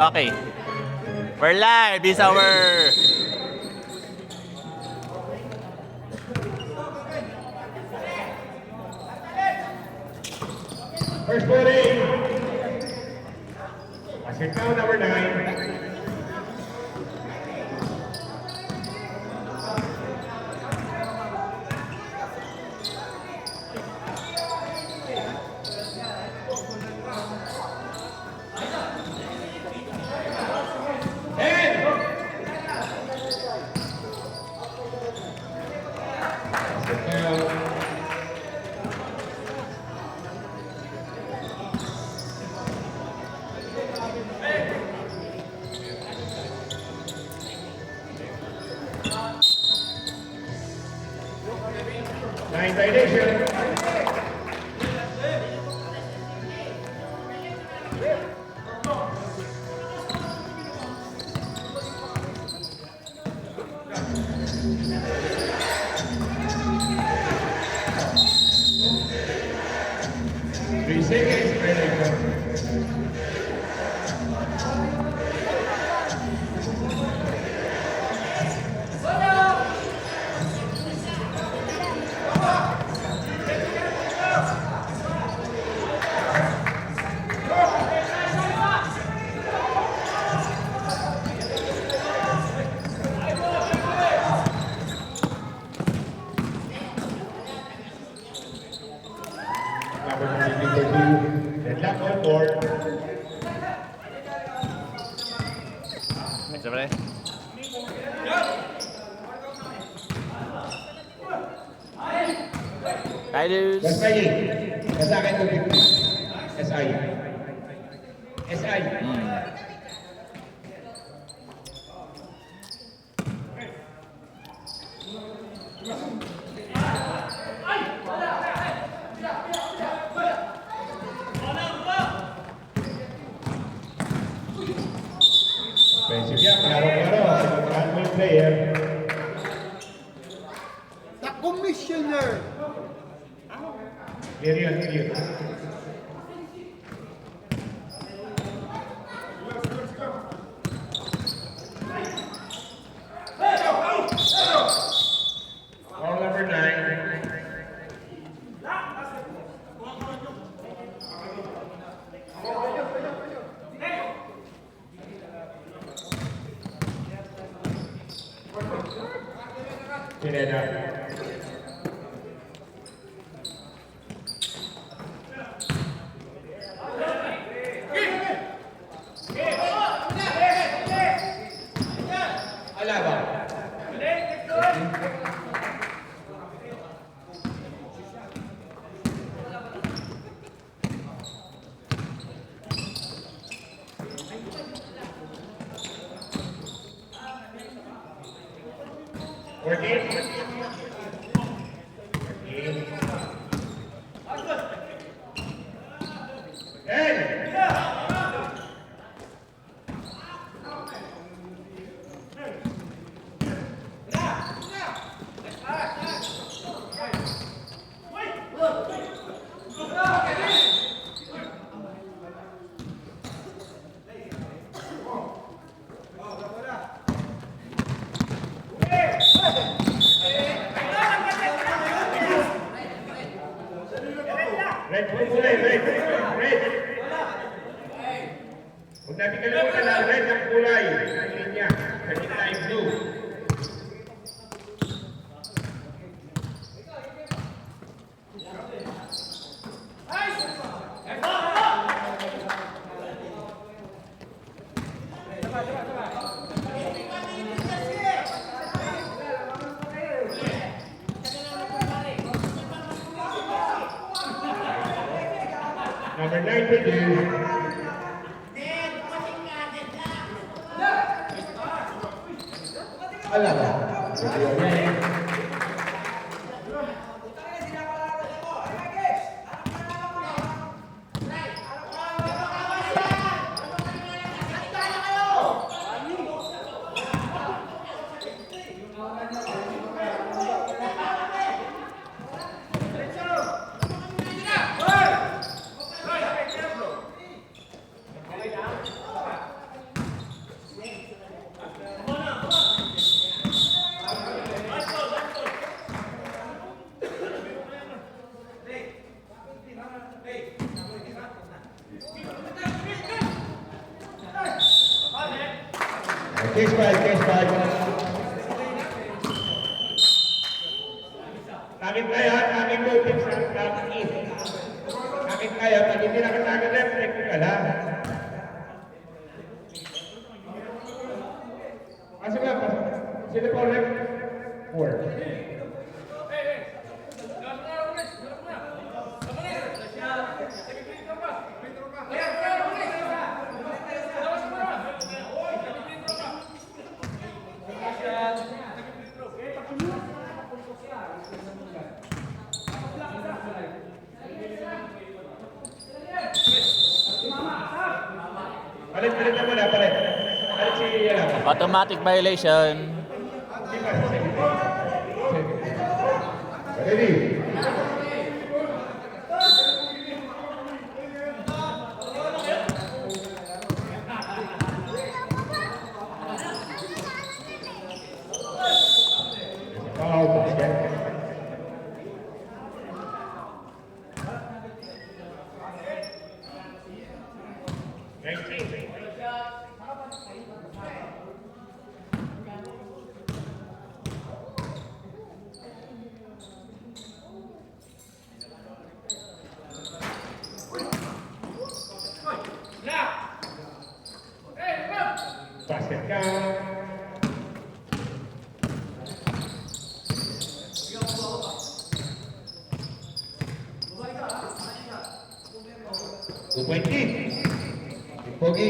Okay. We're live. This is our first bowling. Basket count number 9. Nine violation. Three seconds. Deadlock on board. Next pre. Hi dudes. Mas Maggie, sa akin 250. SI. SI. Offensive yan, klaro-klaro. Handball player. The commissioner. Clear yun, clear. Ball number 9. Pineda. Alaba. Working. Red, kulay, red. Huwag natin kalimutan na red ang kulay. Ang linya. Sa gitna ay blue. Number 9 produce. Alaba. Case five. Nakit kaya, aming motive sa nakit. Nakit kaya, pag hindi nakatagal rep, technical ha. Pasok lang. Sino po rep? 4. Palit na muna, palit. Palit si Yala. Automatic violation. Ready? Basket count. Pogi.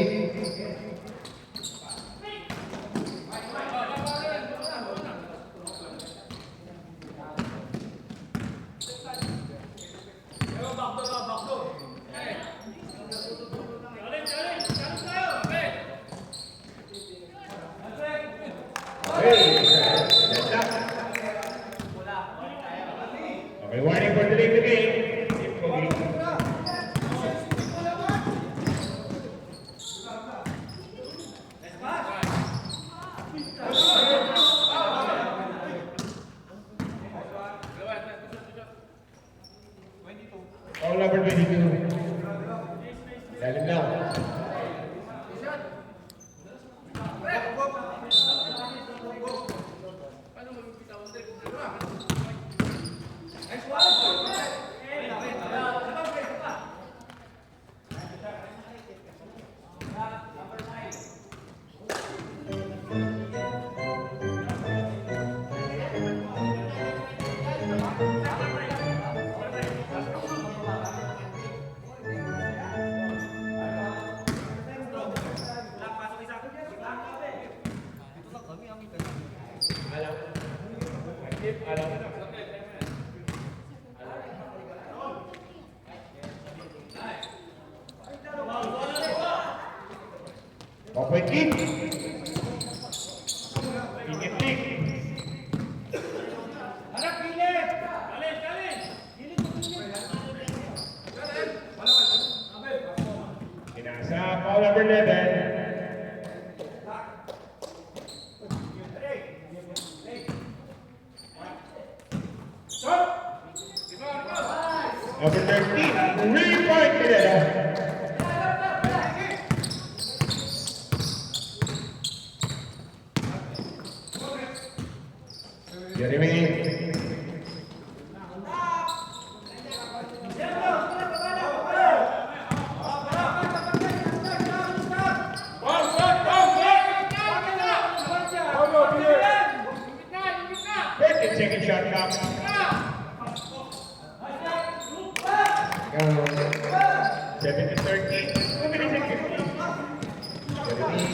Okay, warning for delay the game. Pogi. All number 22. Lalim lang. Point kick. Kick kick. Harap pilit. Alin. Kinasa foul number 11. Number 13, 3-point Pineda. Jeremy. Second shot clock. 7-13. 2 minutes and 50. Jeremy.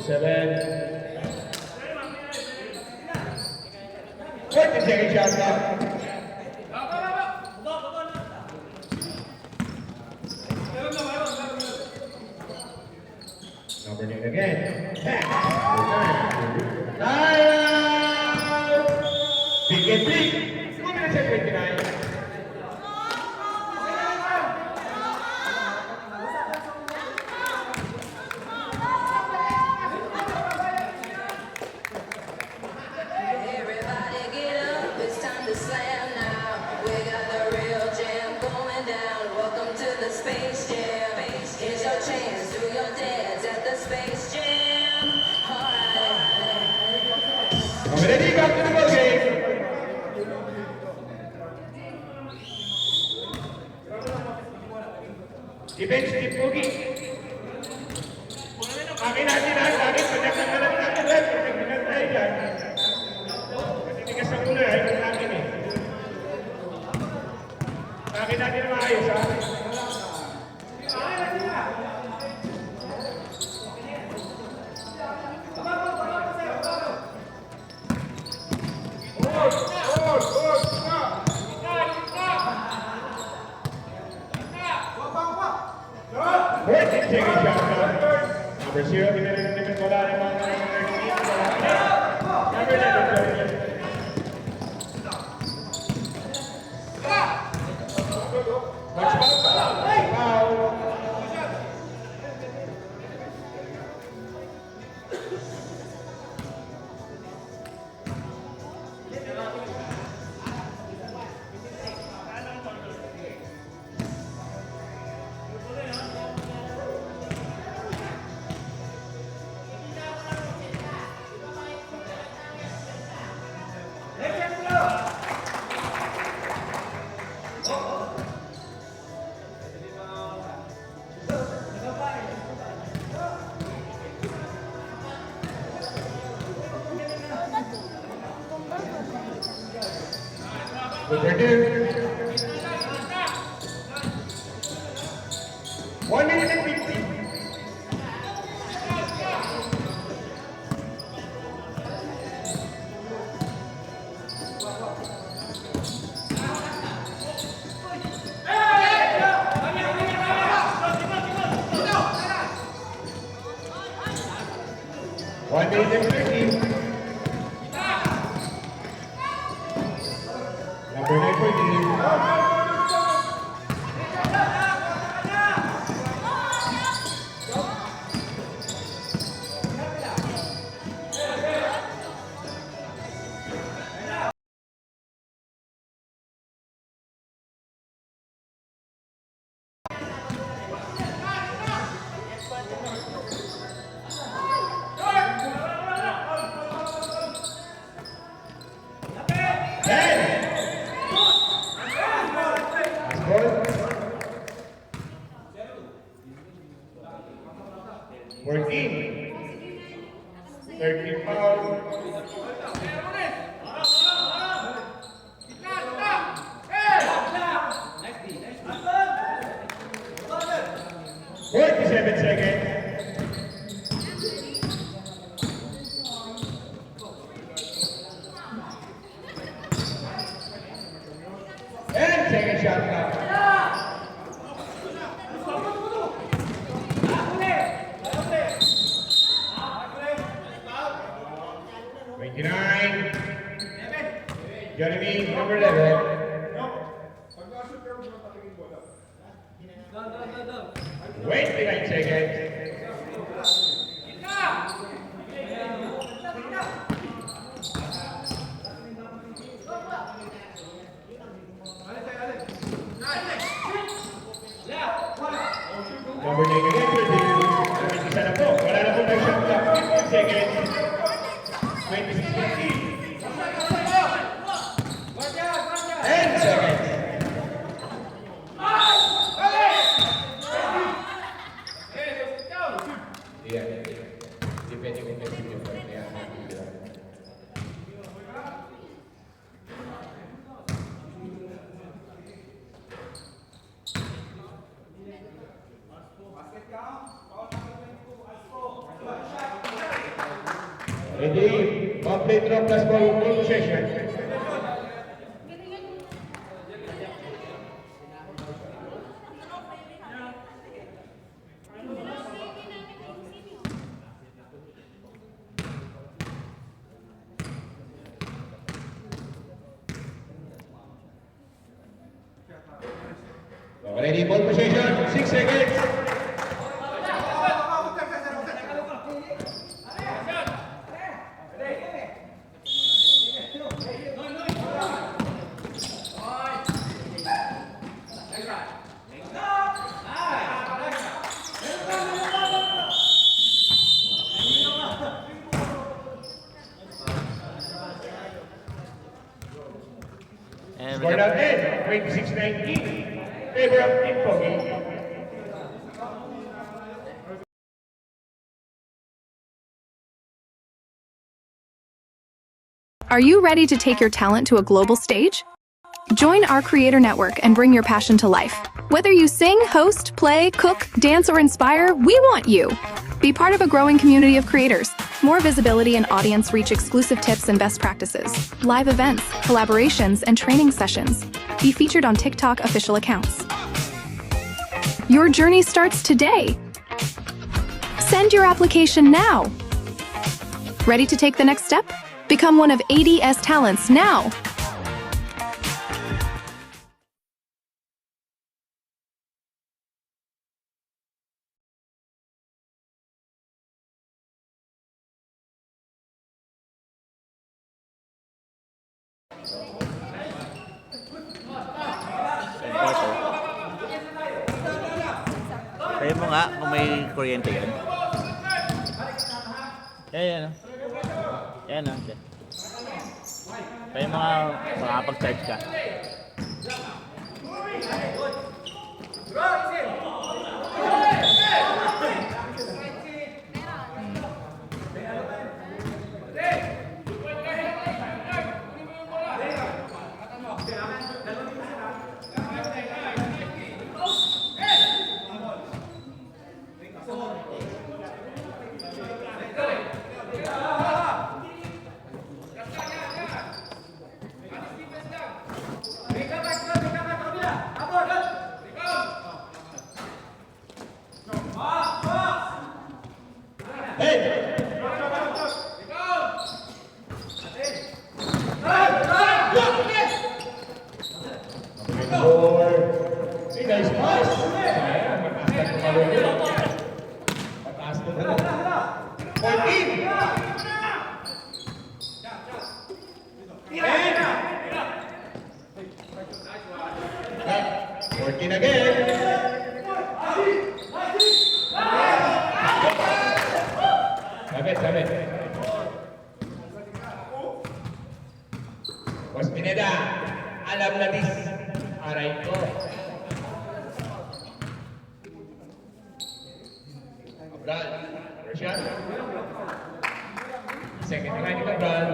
7. 40-second shot clock. Number 9 again. Time! Big and big. 2 minutes and 29. Space Jam. Here's your chance, do your dance at the Space Jam. natin lahat, lagi pagkakagalan natin lahat, pagkakagalan tayo dyan. Matitigas ang ulo, ayaw natin eh. Lagi natin na maayos, ha? Fourth and second shot clock. Number 0, dinalimutan wala ng mga number 11. Watch out. Foul. Number 2. 1 minute and 50. One minute and 50. Number 9 for Dean. Working. 13 foul. Forty-seven seconds. And second shot clock. 29. Jeremy, number 11. 29 seconds. Number 9 again, 20 na po. Wala na po ng shot clock. 15 seconds. 26-15. 10 seconds. Yeah. Depende kung may video pa. Kaya ready? Complete drop plus ball possession. Ready, ball possession, 6 seconds. And Scored out 10, 26-19. Favor of Team Pogi. Are you ready to take your talent to a global stage? Join our creator network and bring your passion to life. Whether you sing, host, play, cook, dance, or inspire, we want you. Be part of a growing community of creators. More visibility and audience reach, exclusive tips and best practices, live events, collaborations, and training sessions. Be featured on TikTok official accounts. Your journey starts today. Send your application now. Ready to take the next step? Become one of ADS talents now. Sabi mo nga kung may kuryente yan. Yan. Yan. Sabi mo nga makapag-charge ka. Nice pass. Pataas na naman. 14. 14 again. Sabit. Boss Pineda, alam na dis. Aray ko. Abral, first shot. Second line ni Abral.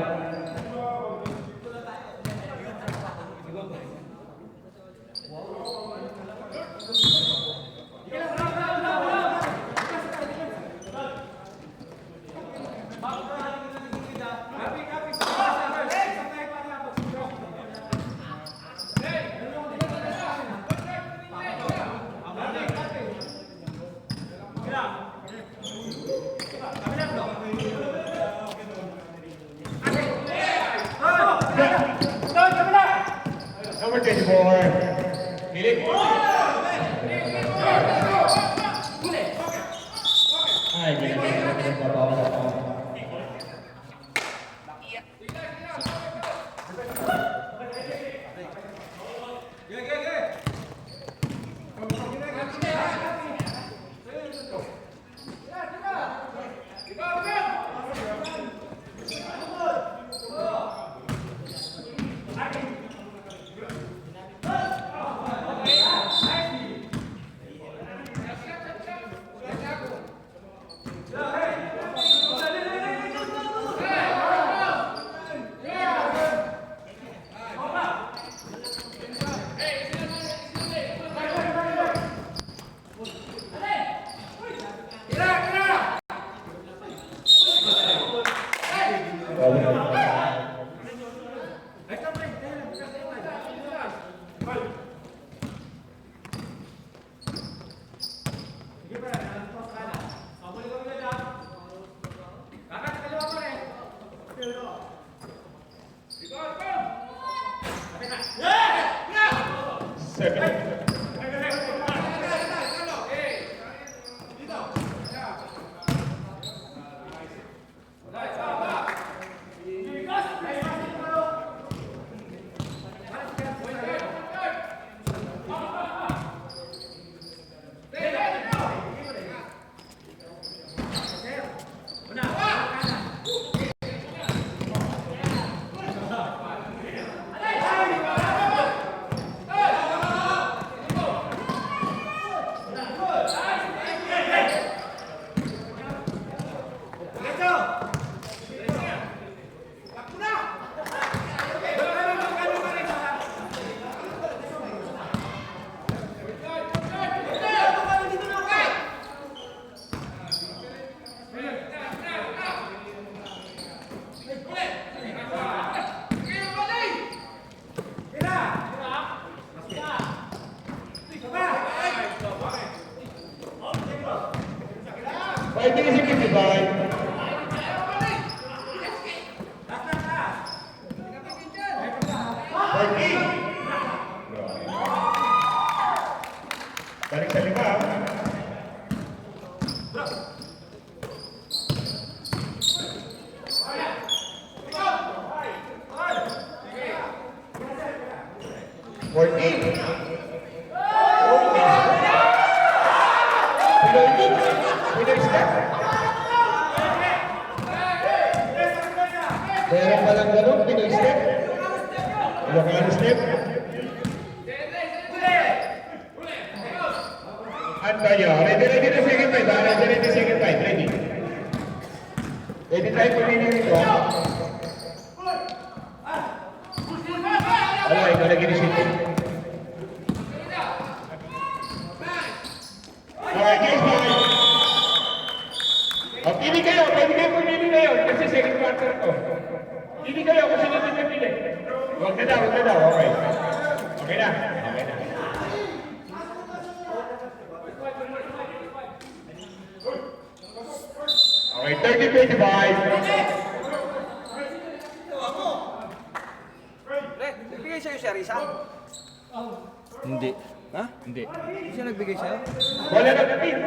Number 24, Philip. Ay, hindi na nagbabawa na pa. Meron palang ganun, Pinoy step. Ilocano step. At kayo, ready na second fight, ha? Ready second fight, ready. Ready tayo pumili nito, ha? Wala, ikaw lagi ni City. Okay, guys, bye. O, pili kayo pumili ngayon kasi second quarter to. Pili kayo kung sino din pili. Huwag na daw, okay. Okay na. Okay, 30-25. Nagbigay sa'yo si Arisa? Hindi. Ha? Hindi. Hindi siya nagbigay sa'yo? Bola na kapit.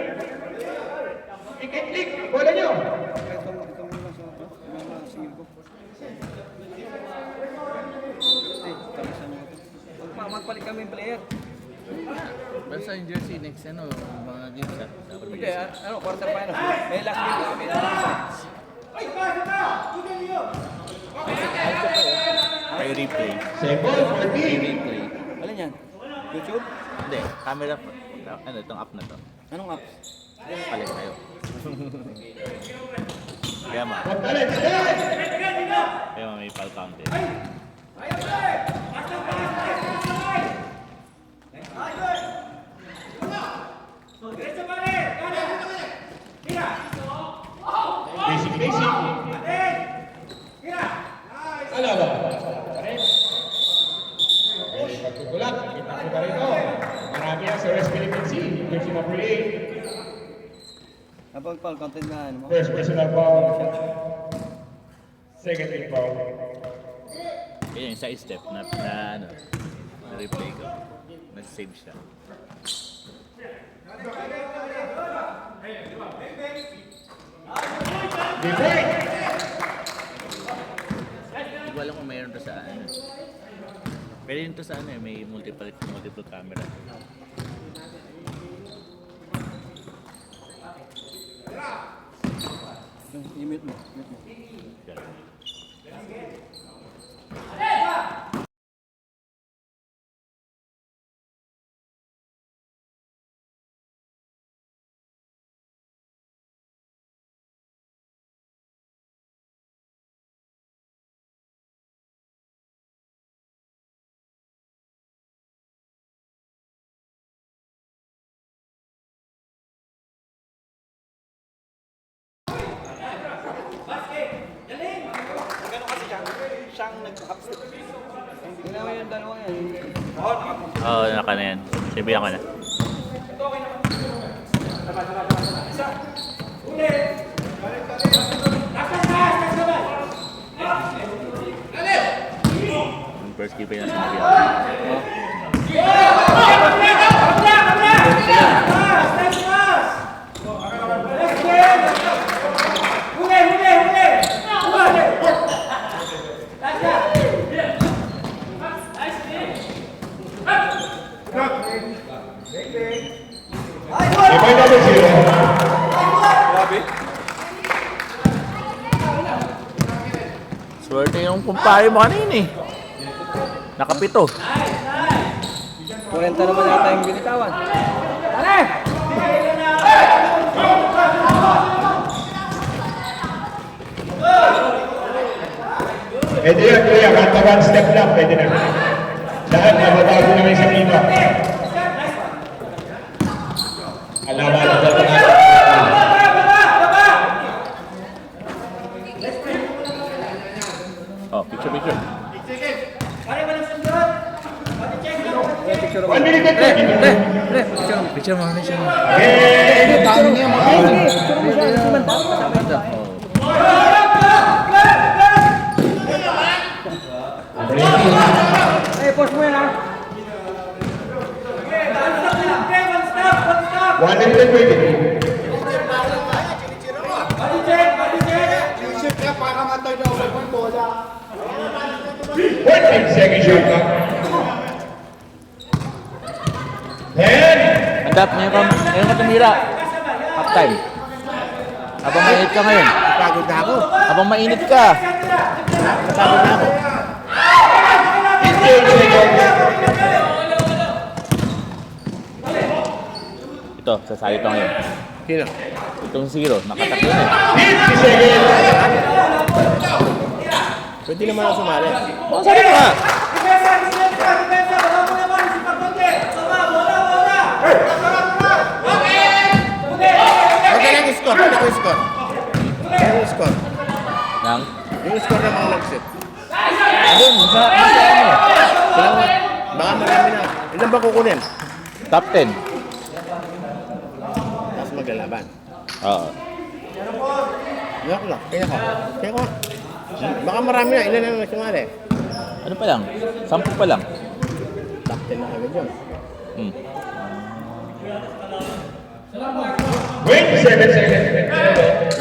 Ikit-lik, bola nyo. Ito mo lang sa singil ko. Talisan mo ito. Magpalit kami yung player. Basta yung jersey next mga games ha. Hindi, quarter final. May last game kami. May replay. Second, 40. Replay. Alin yan? YouTube? Hindi, camera. Itong app na to. Anong app? Palit tayo. Kaya ma. Pagkalit, stay! Kaya may pal counted. Basic. Ala ba? Okay, pagkukulat. Kita ko pa rito. Marami na sa West Philippine Sea. Jersey number 8. Napag-pal, content na ano mo? First personal foul. Second team foul. Kaya yung side step na replay ko. Nag-save siya. Defend! Hindi ko alam kung mayroon to sa Pero yun to sa may multiple camera. I-mute mo. Ganun. Siyang nag-upstep. Tingnan mo yung dalawang yan. Oo, naka na yan. Sabihan ko na. Yung first keeper na sinabi ako. Defend number 0. Swerte yung kumpare mo kanina eh. Nakapito. 40 naman yata yung binitawan. Tara! Pwede yan, kuya. Kanta one step lang. Pwede na. Lahat nababago naman sa iba. Alaman na dapat na. Oh, picture. One minute and 30. Picture mo. Okay. Post mo yan ha. 1 minute and 20. Isip niya para matay na ako ng bola. 14 second shot clock. 10. Andap, ngayon ka tumira. Half time. Habang mainit ka ngayon. Napagod na ako. Habang mainit ka. Napagod na ako. 15 seconds. Ito, sasali pa ngayon. Sino? Itong zero, nakatakbo na. 50 seconds. Pwede naman ako sumali. Sali ka nga. Okay lang yung score. Ano yung score? Ano yung score? Nang? Yung score ng mga nag-set. Ayun, sa ano? Salamat. Baka marami na. Ilan ba kukunin? Top 10. Tapos maglalaban. Oo. Ilan ko lang. Kaya ko. Kaya ko. Baka marami na. Ilan na nagsumali? Ano pa lang? 10 pa lang. Top 10 na agad yun. Hmm. 27 seconds.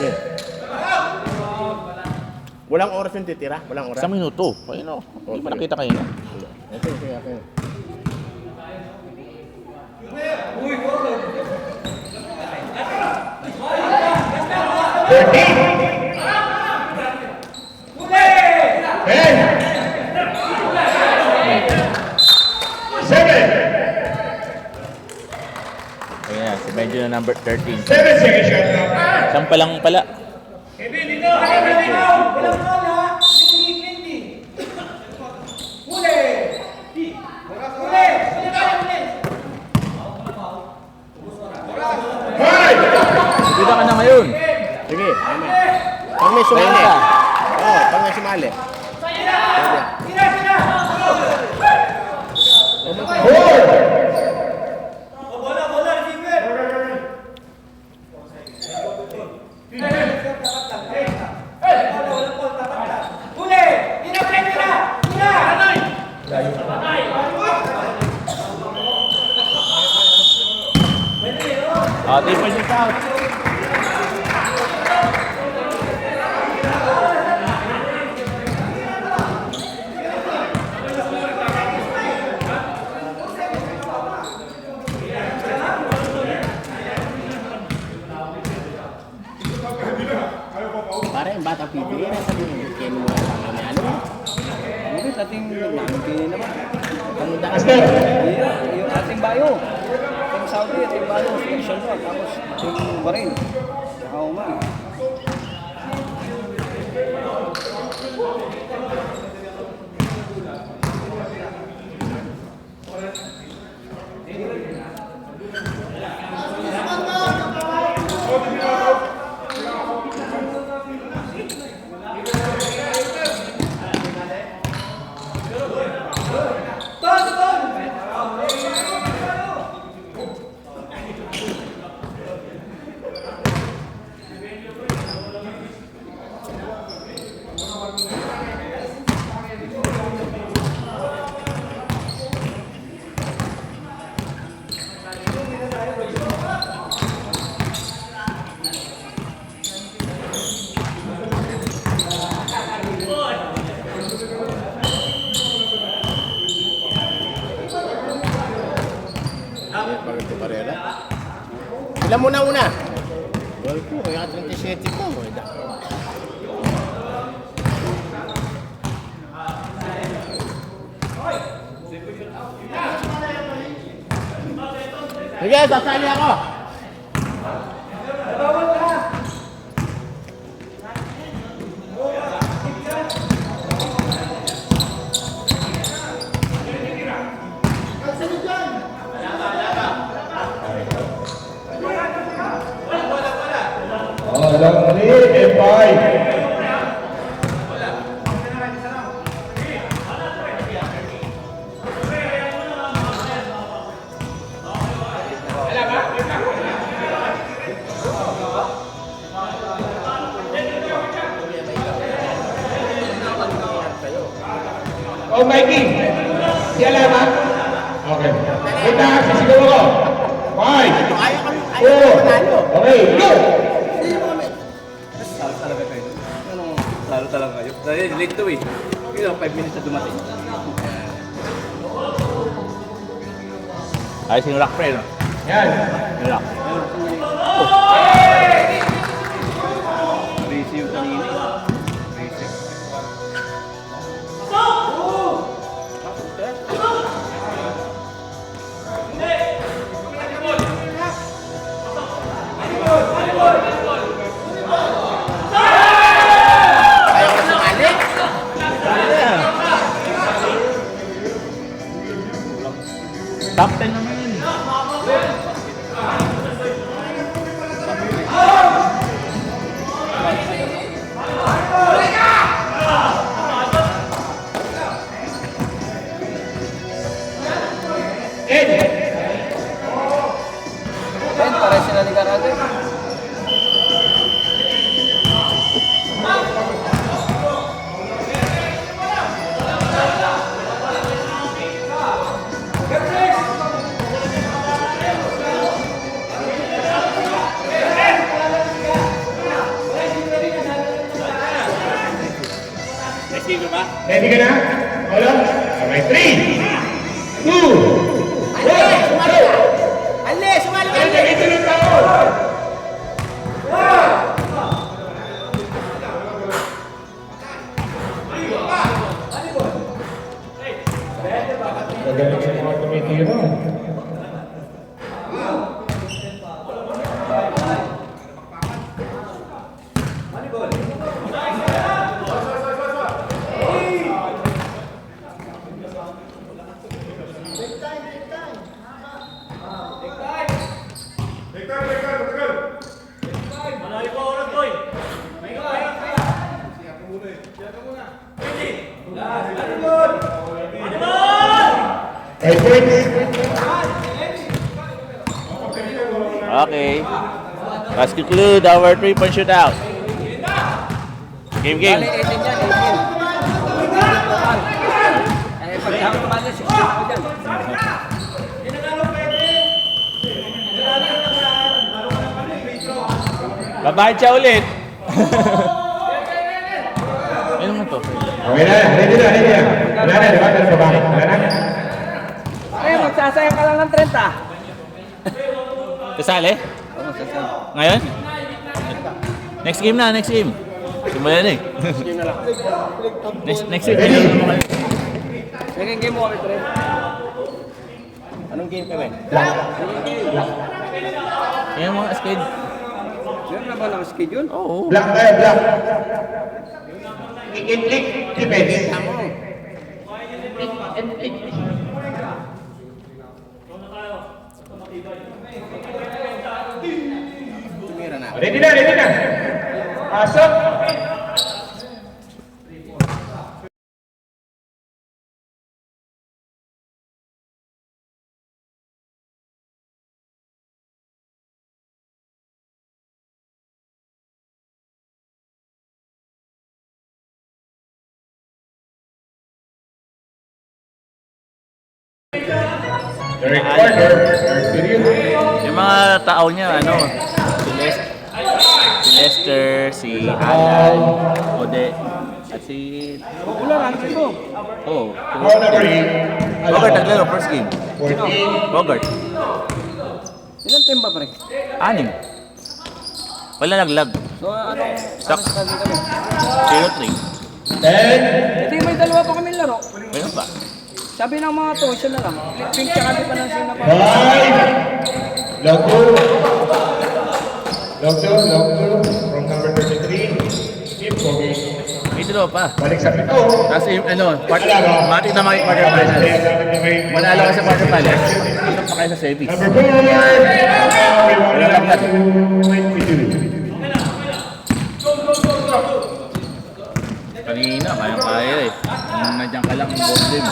Yeah. Walang oras yung titira? Walang oras? 1 minuto. Ayun o. Hindi pa nakita kayo. Okay. 7 Ayan na, si medyo na number 13. 7 seconds shot clock. Saan pa lang pala? Five. Bida ka na ngayon. Sige, tama. Pag may sumali. Ayun ka. Oo, pag may sumali. Four. Di pa siya out. Para yung bata pipili na sabi mo, kaya mo mga pangami. Ano mo? Hindi, ating namin naman. Kamuda ka Master. Yung ating bayo. Ating Saudi, ating bayo. Special one. Tapos yung Bahrain. Saka Oman. Pag ito karera. Ilan mo na una? Well po, kaya 37 ko. Sige, sasali ako. Long lead and 5. Oh, Mikey. Si Alama? Okay. Wait na, sisigaw ako. 5, 4, okay, go! Salo talaga kayo. Anong salo talaga kayo? Dahil late to eh. Yun ang 5 minutes na dumating. Ayos yung rock pre, no? Yan. Yung rock. Ready ka na? Hold on. Okay, 3, 2, 1. Ale, sumali ka! Ay, ito ng tao. Magaling sa mga tumitiro. Five points. Okay. Let's conclude our 3-point shootout. Game, game. Bali, 18 yan, 18. Eh, pagkakang bali, 16 ako dyan. Babayad siya ulit. Ano mo to? Okay na, ready na, ready na. Wala na, di ba? Dahil babae. Wala na. Eh, magsasayang ka lang ng 30. Kasali? Oo, sasayang. Ngayon? Next game na, next game. Simulan eh. next game. Second game mo kami, pre. Anong game kami? Yan mga skid. Meron na ba ng schedule? Oo. Black tayo, black. I-click, defense. Tumira na. Ready na, ready na. Pasok. Third quarter, third period. Yung mga tao niya, ano, si Lester, si Alan, Ode, at si... Wala, ranking ko. Oh, Ball number 8. Bogart naglaro, first game. 14. Bogart. Ilan team ba, pre? 6. Wala naglag. So, anong Sak. standing kami? 10. 0-3. Hindi, may dalawa pa kami laro. Meron ba? Sabi ng mga to, siya na lang. Pink tsaka di pa ng sina pa. 5. Long 2. Long 2, long 2. From number 33. Keep going. May dalawa pa. Balik sa pito. Tapos ano, mati na mga quarter finals. Manalo ka sa quarter finals. Ito pa kayo sa semis. Number 4. Wala lang yan. 22. Kanina, kaya eh. Nandiyan ka lang ang ball game.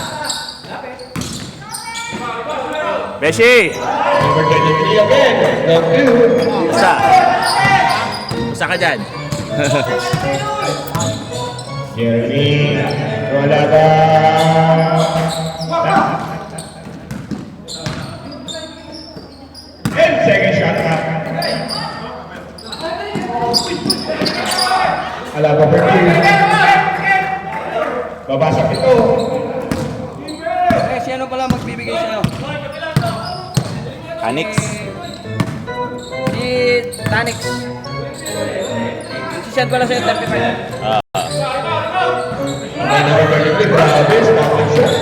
Beshi! Number 23 again. Long 2. Usa! Usa ka dyan. Jeremy. Wala ba? 10 second shot clock. Alaba for 2. Baba sa pito. Eh, sino pala magbibigay sa'yo? Anix. Si Tanix. Si Shed pala sa'yo, 35. May number 23. Grabe. Stopping shot.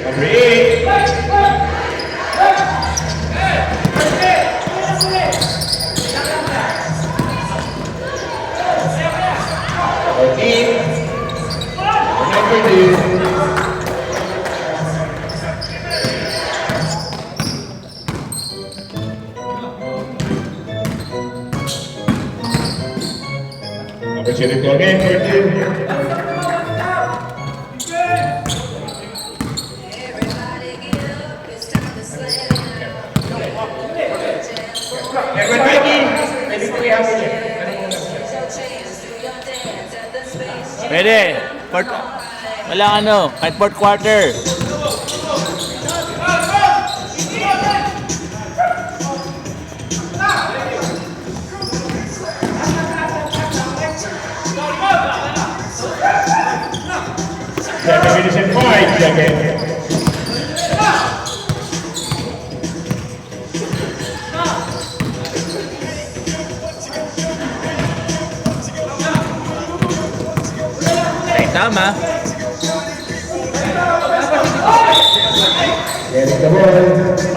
Number 8. Opportunity to again for 2. Edward Mikey, pwede ko ihapon niya. Pwede. Wala ano, kahit fourth quarter. 7 minutes and 5 seconds. Ay, tama. There's the ball.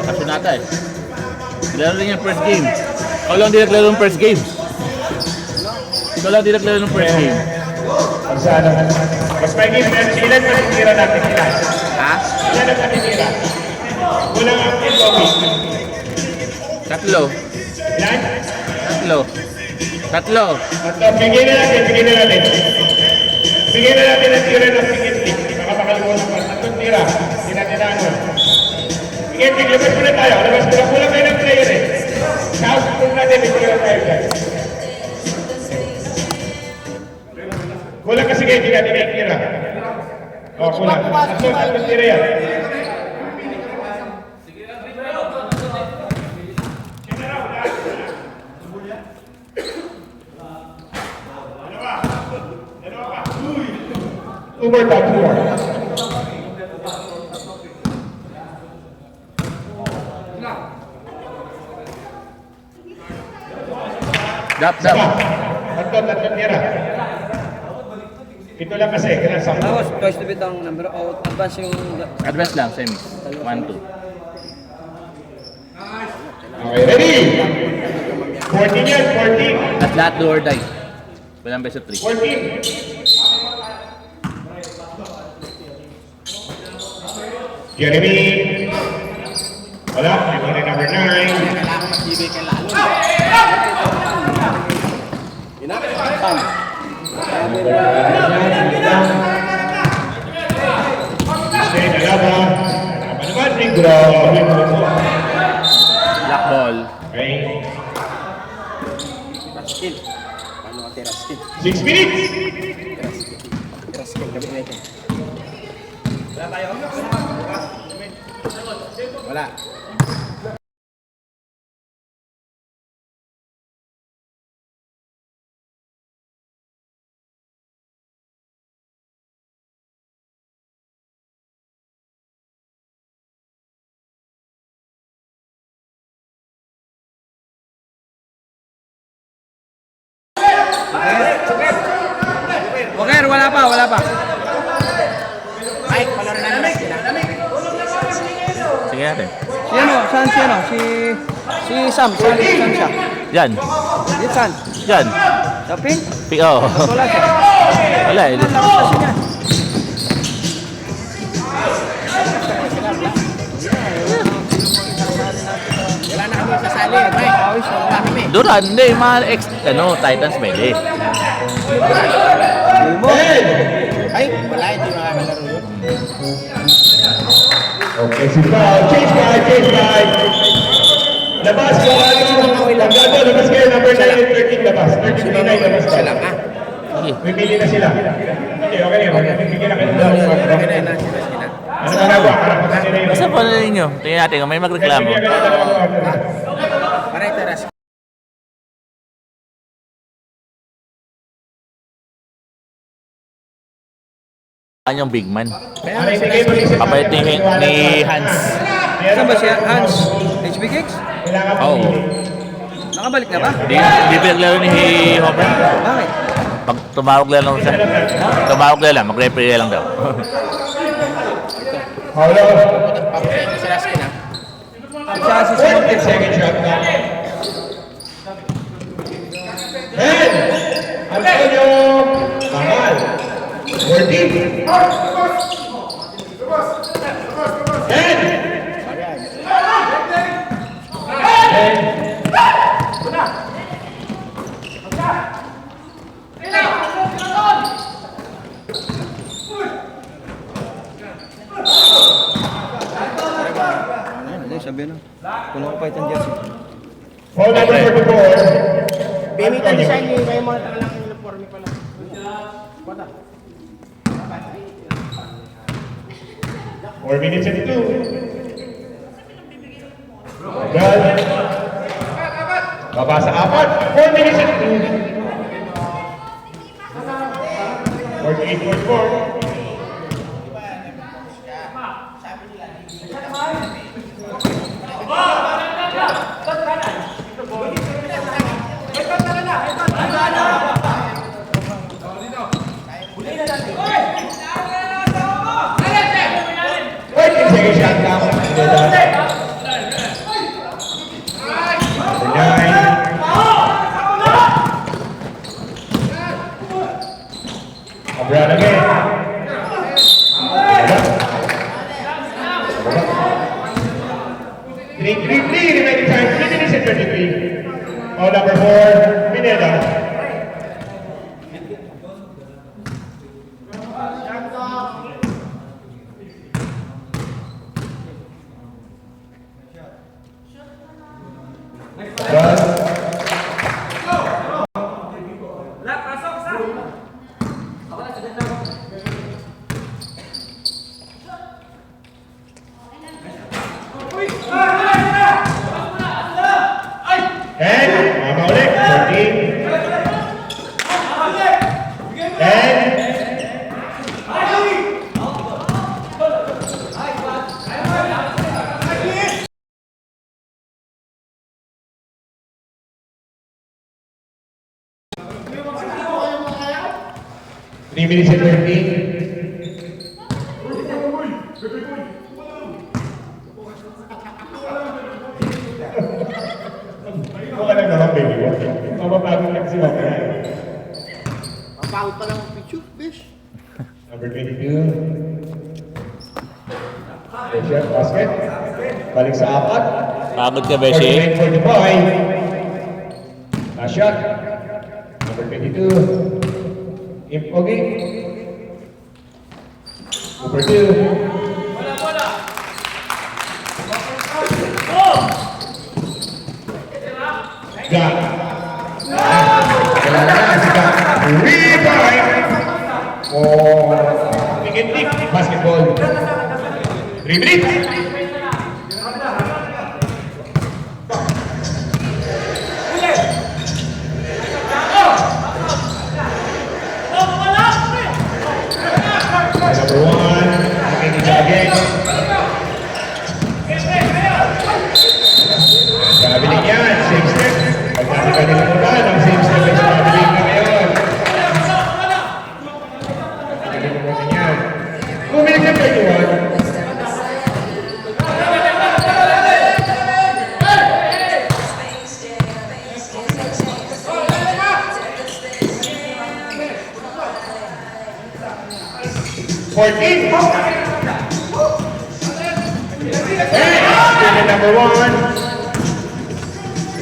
Bakasyon nata eh. Laro rin yung first game. Ikaw lang di naglaro ng first game. Ikaw lang di naglaro ng first game. Pagsano. Mas may game na ilan matitira natin sila. Ha? Ilan ang matitira? Kulang ang LOB. Tatlo. Ilan? Tatlo. Tatlo. At bigyan na natin, bigyan na natin. Bigyan na natin ang tira ng ticket league. Baka makalimutan pa. Tatlong tira. Hindi natin na ano. Ticket league, labas muna tayo. Labas muna. Kulang kayo ng player eh. Sa house room natin, may tira tayo dyan. Kulang kasi kayo, hindi natin may tira. O, kulang. Tatlong tira yan. Uber back to work. Dap. Tatlong tira. Ito lang kasi, kailan sa Tapos, twice to beat ang number out. Advance yung... Advance lang, semis. 1, 2. Okay, ready? 14 yan, 14. At lahat do or die. Walang best of 3. 14. Jeremy. Wala, may number 9. Kailangan mag-ibig kay lalo. Stay na laba. Tama naman, Negro. Black ball. Okay. Skill. Paano ang tira skill? 6 minutes. Tira skill kami natin. Wala. Okay, wala pa. Mike, palaro na naman sila. Sige natin. Si ano? Saan si ano? Si Sam. Saan siya? Yan. Dito saan? Yan. Sa pink? Oh. Wala siya. Wala eh. Lakas kasi niya. Wala na kami sasali, Mike. Wala kami. Duran, hindi. Mga Titans melee. Mo. Ay, wala, hindi makakalaro yun. Okay, si Paul. Change by. Labas ko. Labas kayo. Number 9 and 13 labas. 13 and 9 labas. Sila ka. Sige. Pipili na sila. Okay. Bigyan na kayo. Okay na sila. Ano ginagawa? Karapatan nila yun. Basta po na ninyo. Tingnan natin kung may magreklamo. Para tira skill. Yung big man. Kaya nga sila skill. Kapalit ni Hans. Saan ba siya? Hans? HB Kicks? Oo. Nakabalik na ba? Di pinaglaro ni Homer. Bakit? Pag tumawag lang siya. Tumawag lang, mag-referee lang daw. Hello. Papalit na sila skill, ha? Siya si Simonte. Second shot na. And Antonio Mahal. 14. And Ano sabi na? Kung ako pa itong jersey. foul number 44. Bimitan niya siya, hindi kayo mga lang yung uniforme pala. Bata. 4 minutes and 2. Agad. Baba sa 4. 4 minutes and 2. 48-44. Abran again. 3-3-3, remaining time 3 minutes and 33. Foul number 4, Pineda. Mama ulit, 14. 3 minutes and 30. Mukha lang naman, baby. Mapapagod lang si Mama. Mapagod pa lang ang picture, fish. Number 22. Bishop, basket. Balik sa 4. Pagod ka, Beshi. 49-45. Last shot. Number 22. Impogi. Number 2. Got. Rebound. Oh, ticket basketball. 3 minutes. Number 1, making it again. Kabiling yan, same step. Pag nasa kanila mo ba, ang same step ay kabiling na ngayon. Kabiling mo natin yan. 2 minutes and 31. Hey, number 1.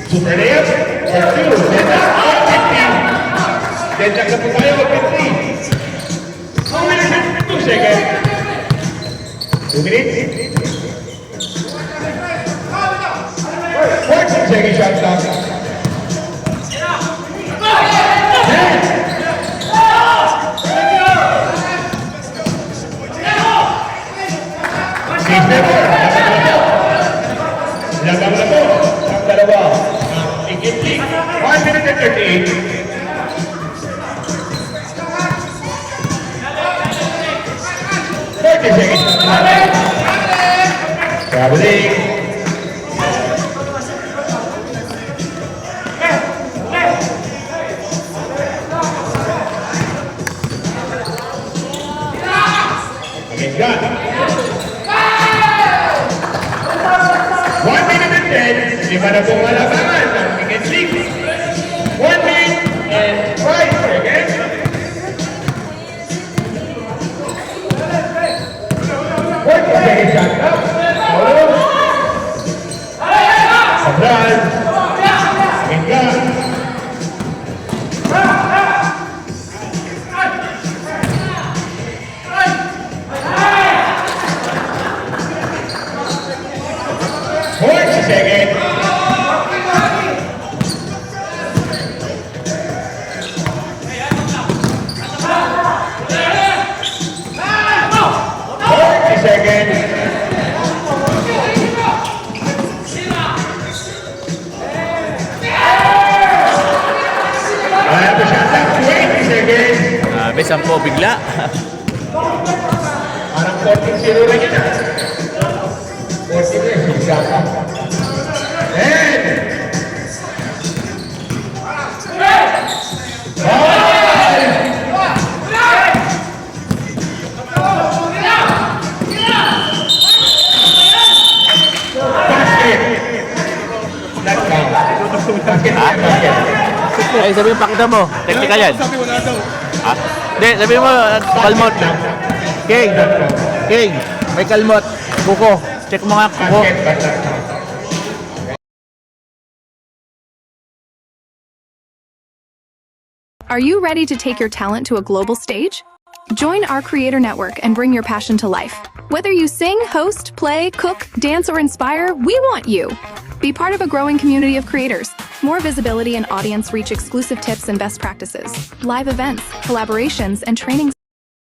Super layup or 2. Dentak na po tayo, 50. 2 minutes and 2 seconds. 2 minutes. 14 seconds shot clock. Lagang na po ang dalawa ng Igitli. 1 minute and 38. Seconds. Traveling. Again, gun. 1 minute and 10. Lima na pong malabangan ng Ticket League. 1 minute and 5 seconds. What the heck is that? Sabran. Hingga. Second. Grabe, 10 bigla. Parang 14-0 lang yun ah. 14 bigla ka. Ay, sabi mo, pakita mo. Technical yan. Ha? Hindi, sabi mo, kalmot. King. King. May kalmot. Kuko. Check mo nga, kuko. Basket, but not count. Are you ready to take your talent to a global stage? Join our creator network and bring your passion to life. Whether you sing, host, play, cook, dance, or inspire, we want you. Be part of a growing community of creators. More visibility and audience reach, exclusive tips and best practices, live events, collaborations, and training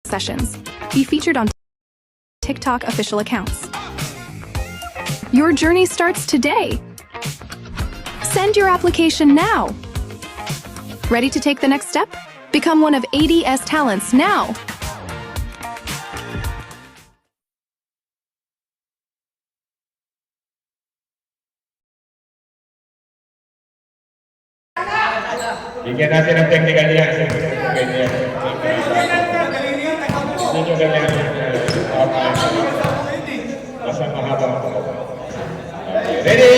sessions. Be featured on TikTok official accounts. Your journey starts today. Send your application now. Ready to take the next step? Become one of ADS talents now. Bigyan natin ng technical yan. Ganyan. Hindi nyo ganyan. Basta mahaba. Okay, ready?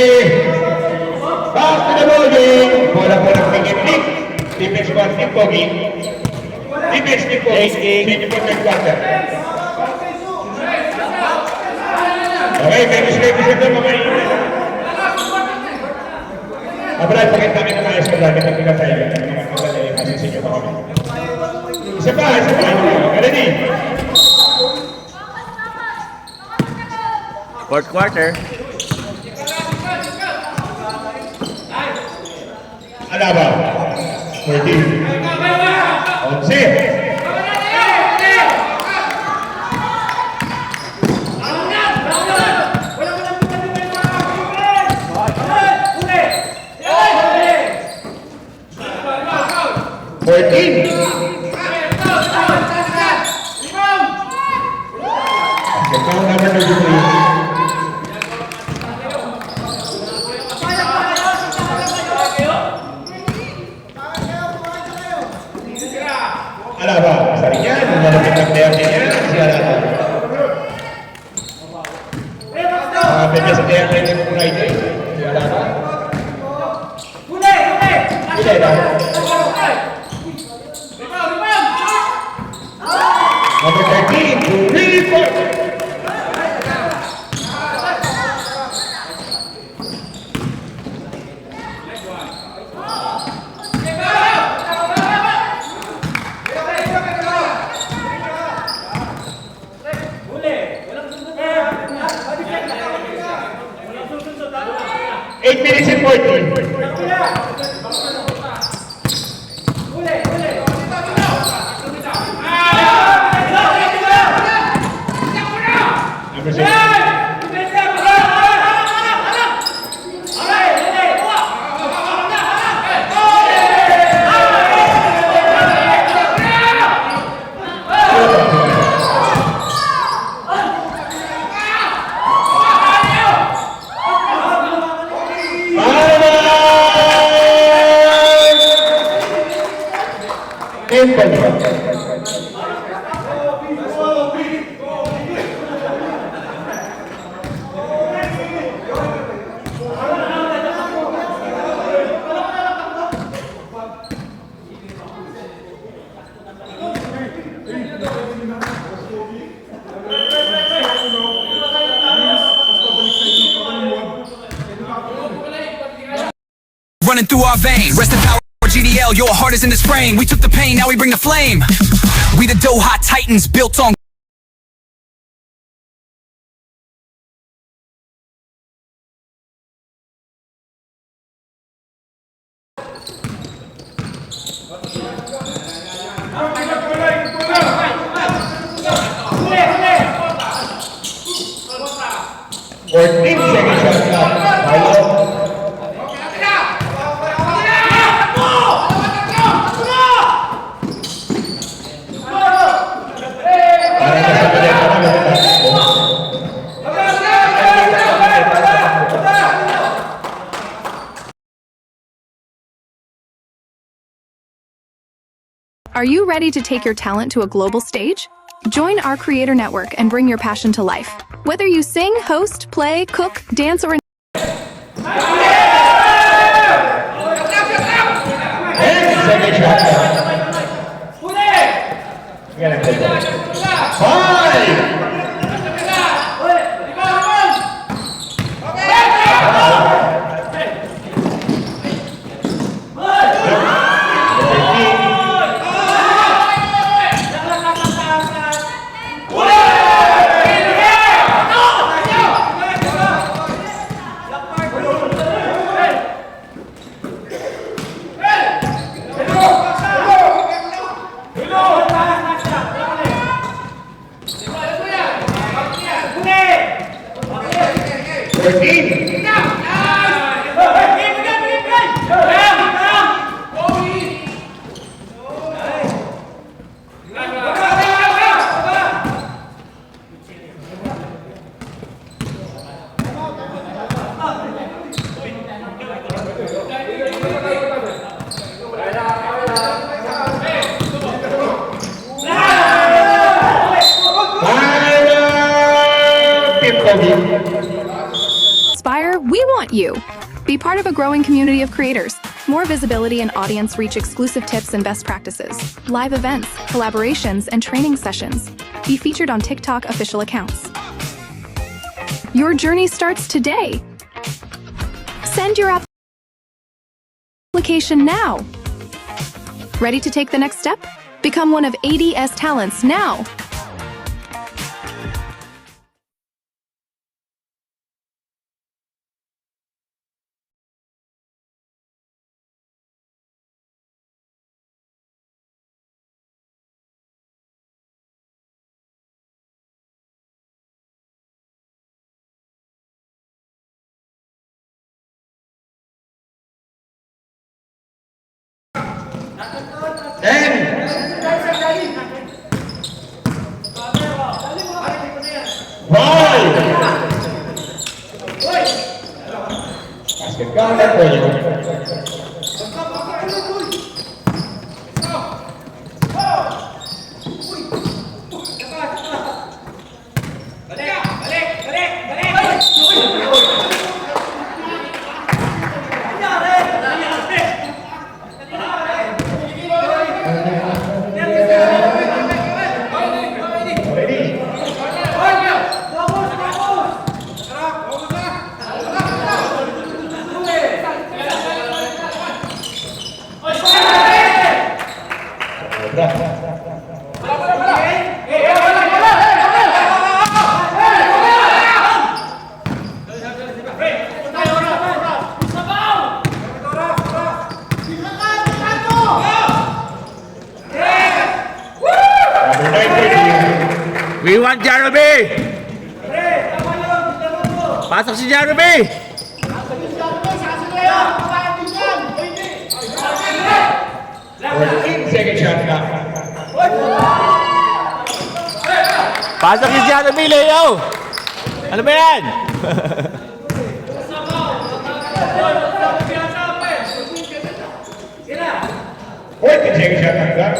Back to the bowling. Bola po ng tingin-lik. Defense 1, Team Pogi. Defense Team Pogi. Medyo po nag-quarter. Okay, may mistake ito mga inyo. Abrad, pakita kami ng maayos ka dahil kapag pinatay ka. Mga kapatid, masisinyo pa kami. Isa pa. Ready? Fourth quarter. Alaba. 14. 11. Alaba, sa rin yan. Malapit ang player din yan. Si Alaba. Pwede sa player din yung Friday. Si Alaba. Huli lang. Number 13, Huli Fort. Eight minutes and 40. Number 6. Running through our veins, rest in power, GDL, your heart is in this frame. We took the pain, now we bring the flame. We the Doha Titans, built on Are you ready to take your talent to a global stage? Join our creator network and bring your passion to life. Whether you sing, host, play, cook, dance, or Hey! second shot clock. Bigyan natin. 5! Inspire, we want you. Be part of a growing community of creators. More visibility and audience reach, exclusive tips and best practices, live events, collaborations, and training sessions. Be featured on TikTok official accounts. Your journey starts today. Send your application now. Ready to take the next step? Become one of ADS talents now. Basket counter for you. We want Jeremy! Pasok si Jeremy! 14 second shot clock. Pasok si Jeremy, Leo! Ano ba yan? 14 second shot clock.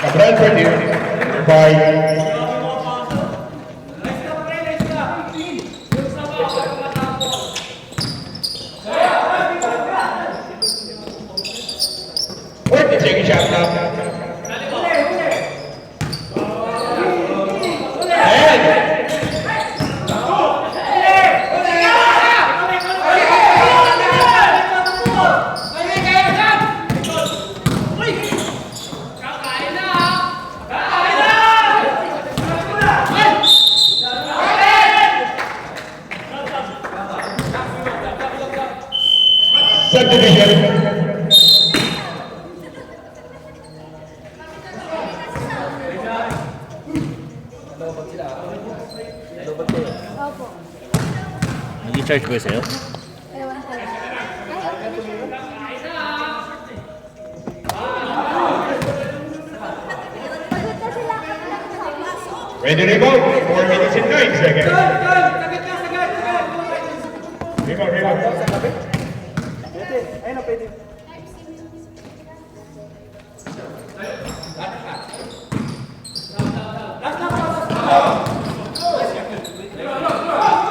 Cabral for you. 5. Second shot clock. 10. Subdivision. Nag-charge ko sa'yo? Ewan ko. Ready to revoke. 4 minutes and 9 seconds. Revoke. Ayun na, pwede.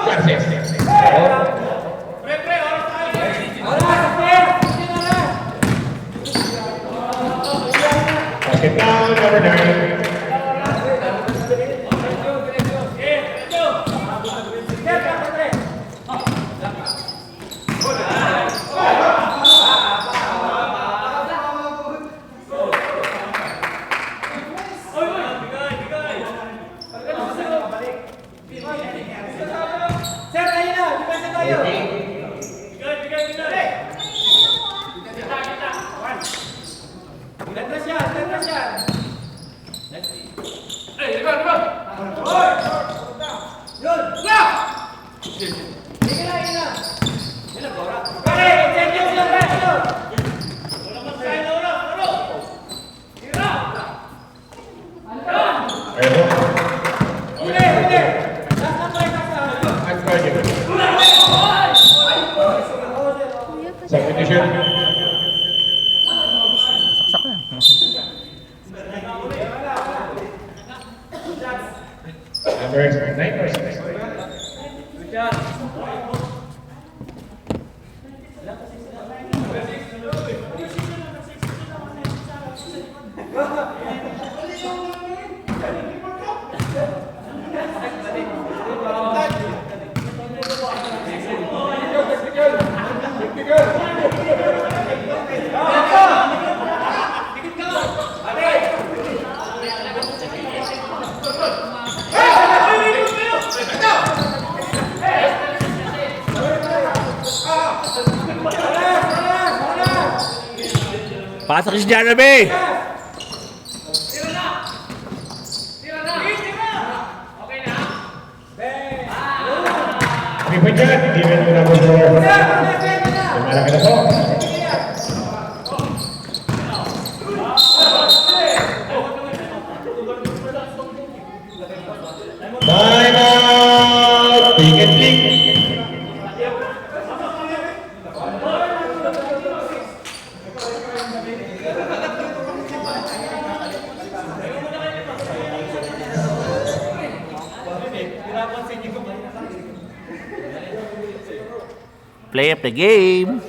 That's it. Second down, number 9. Substitution. Saksak lang. Number 9 or 6. Pasok si Janabe! Hindi po dyan, hindi rin mo number 4. Malaki na po. Time out! Pick and flick. Play of the game.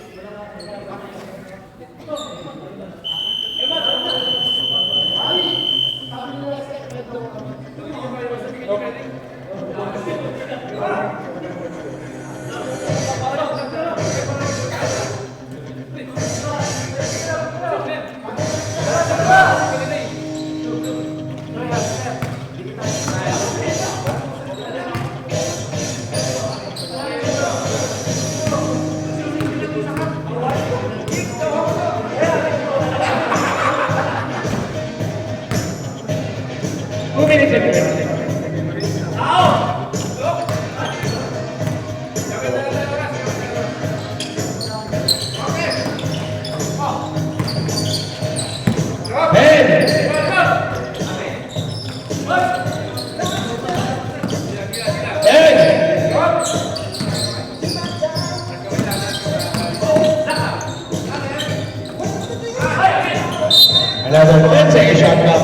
Another 10 second shot clock.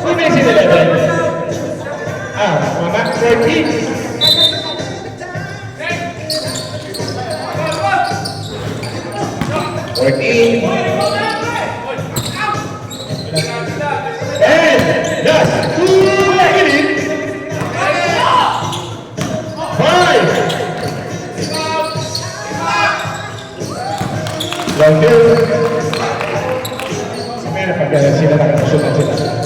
2 minutes in 11. Mama, 14. And just 2 minutes. 5. 1, 2. Pagkaya sila nakasusunod sila.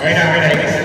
Okay na.